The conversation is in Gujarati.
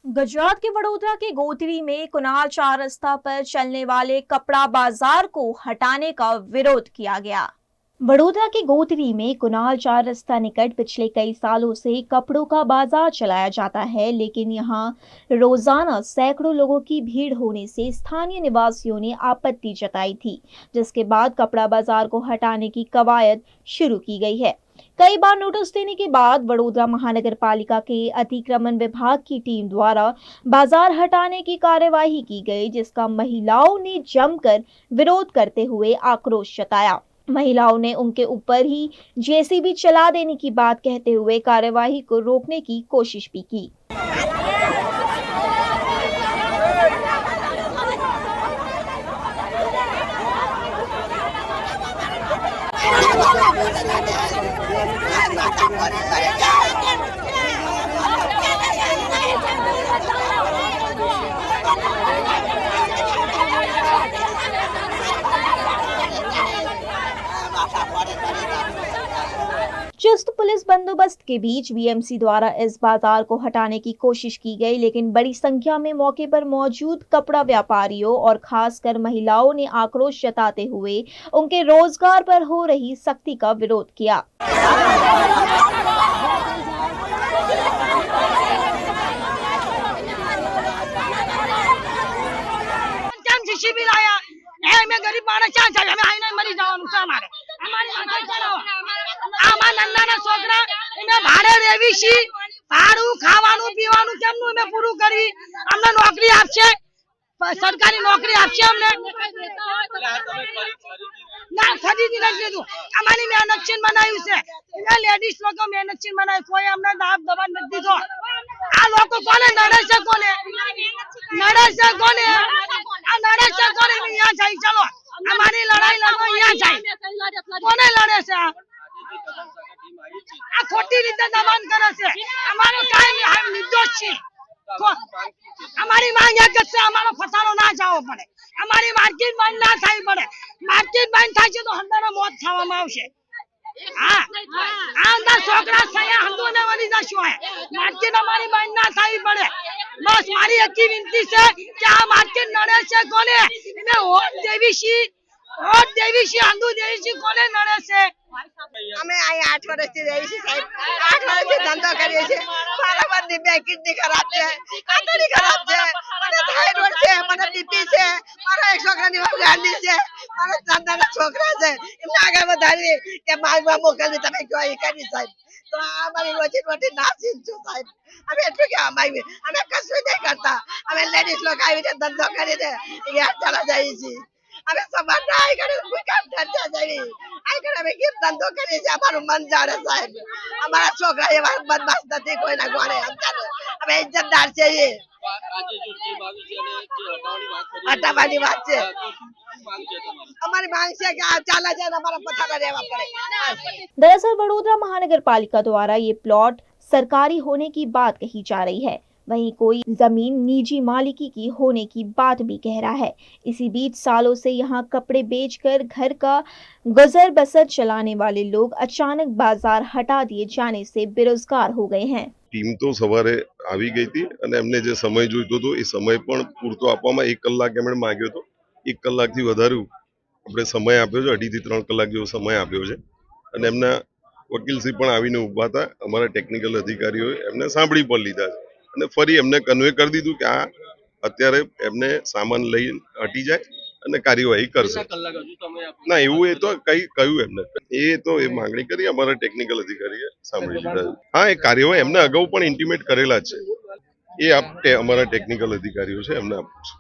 गुजरात के वडोदरा के गोत्री में कुनाल चार रास्ता पर चलने वाले कपड़ा बाजार को हटाने का विरोध किया गया। वडोदरा के गोत्री में कुनाल चार रास्ता निकट पिछले कई सालों से कपड़ों का बाजार चलाया जाता है, लेकिन यहां रोजाना सैकड़ों लोगों की भीड़ होने से स्थानीय निवासियों ने आपत्ति जताई थी, जिसके बाद कपड़ा बाजार को हटाने की कवायद शुरू की गई है। कई बार नोटिस देने के बाद वडोदरा महानगर पालिका के अतिक्रमण विभाग की टीम द्वारा बाजार हटाने की कार्यवाही की गई, जिसका महिलाओं ने जमकर विरोध करते हुए आक्रोश जताया। महिलाओं ने उनके ऊपर ही जेसीबी चला देने की बात कहते हुए कार्यवाही को रोकने की कोशिश भी की। चुस्त पुलिस बंदोबस्त के बीच बीएमसी द्वारा इस बाजार को हटाने की कोशिश की गई, लेकिन बड़ी संख्या में मौके पर मौजूद कपड़ा व्यापारियों और खासकर महिलाओं ने आक्रोश जताते हुए उनके रोजगार पर हो रही सख्ती का विरोध किया। गरीब माणस मरी जवानुं छे अमारे आमां नाना छोकरा एने भाड़े रेवी छी भाड़ું ખાવાનું પીવાનું કેમનું અમે પૂરું કરી અમને નોકરી આપશે સરકારી નોકરી આપશે અમને ના ખરીદી નથી લીધું અમારી મહેનત છે બનાવ્યું છે એને લેડીઝ લોકો મહેનત છે બનાવ્યું કોઈ અમને દાબ દબાણ નથી દીધો આ લોકો કોને નડે છે કોને આ નડે છે કોને અહીંયા જાય ચલો અમારી લડાઈ લડો અહીંયા જાય કોને લડે છે આ ખોટી રીતે દબાણ કરે છે અમારો કાઈ નહીં हम निर्दोष છીએ અમારી માંગ એક જ છે અમારો ફસારો ના જાવો પડે અમારી માર્કેટ બંધ ના થાય પડે માર્કેટ બંધ થાય છે તો હંદાને મોત થવામાં આવશે હા આ અંદર છોકરા સયા હંદોને વળી જશું હે માર્કેટ અમારી બંધ ના થાય પડે બસ મારી એકી વિનંતી છે કે આ માર્કેટ નડે છે કોને એને વોટ દેવી છે હંદુ દેવી છે કોને નડે છે અમે અહીં 8 વર્ષથી રહી છીએ સાહેબ 8 વર્ષથી ધંધો કરીએ છીએ મારા બંને બે કિડની ખરાબ છે આંતરી ખરાબ છે મને થાઇરોઇડ છે મને બીપી છે મારા એક છોકરાની ગાંડી છે મારા ધંધાના છોકરા છે એમને આગળ વધારી કે માગવા મોકલવી તમે કયો એ કરી સાહેબ તો આ અમારી રોજી રોટી નાસી છે સાહેબ અમે એટલું કે અમે કશું નહીં કરતા અમે લેડીઝ લોકો આવીને ધંધો કરીને યાર ચાલા જઈએ છીએ અમે સમાજ ના આવી કરે કોઈ કામ ધંધા જઈએ आई करे में के धंधो करे छे हमारो मन जाड़े साहब हमारा छोकरा ये बदमाश નથી કોઈના ગોળે અમે ઇજ્જતદાર છે ये આજે જો ટીમ આવી છે અને જે હટાવવાની વાત છે हमारी मांग से कि चाला जाए हमारा पथारा रहना पड़े। दरअसल वडोदरा महानगर पालिका द्वारा ये प्लॉट सरकारी होने की बात कही जा रही है, वहीं कोई जमीन निजी मालिकी की होने की बात भी कह रहा है। इसी बीच सालों से यहाँ कपड़े बेचकर घर का गुजर बसर चलाने वाले लोग अचानक बाजार हटा दिए जाने से बेरोजगार हो गए हैं। टीम तो सवारे આવી ગઈ હતી અને એમને જે સમય જોઈતો હતો એ સમય પણ પૂરતો આપવામાં 1 કલાક એમણે માંગ્યો હતો। 1 કલાકથી વધારે આપણે સમય આપ્યો છે, 2.5 થી 3 કલાક જેવો સમય આપ્યો છે અને એમના વકીલશ્રી પણ આવીને ઊભા હતા, અમારા ટેકનિકલ અધિકારીઓએ એમને સાંભળી પણ લીધા છે અને ફરી એમને કન્વે કરી દીધું કે આ અત્યારે એમને સામાન લઈ હટી જાય અને કાર્યવાહી કરશે। ના એવું એ તો કઈ કહ્યું એમને એ તો એ માંગણી કરી અમારા ટેકનિકલ અધિકારીએ સાંભળી લીધા। હા એ કાર્યવાહી એમને અગાઉ પણ ઇન્ટિમેટ કરેલા છે, એ અમારા ટેકનિકલ અધિકારીઓ છે એમને આપું છું।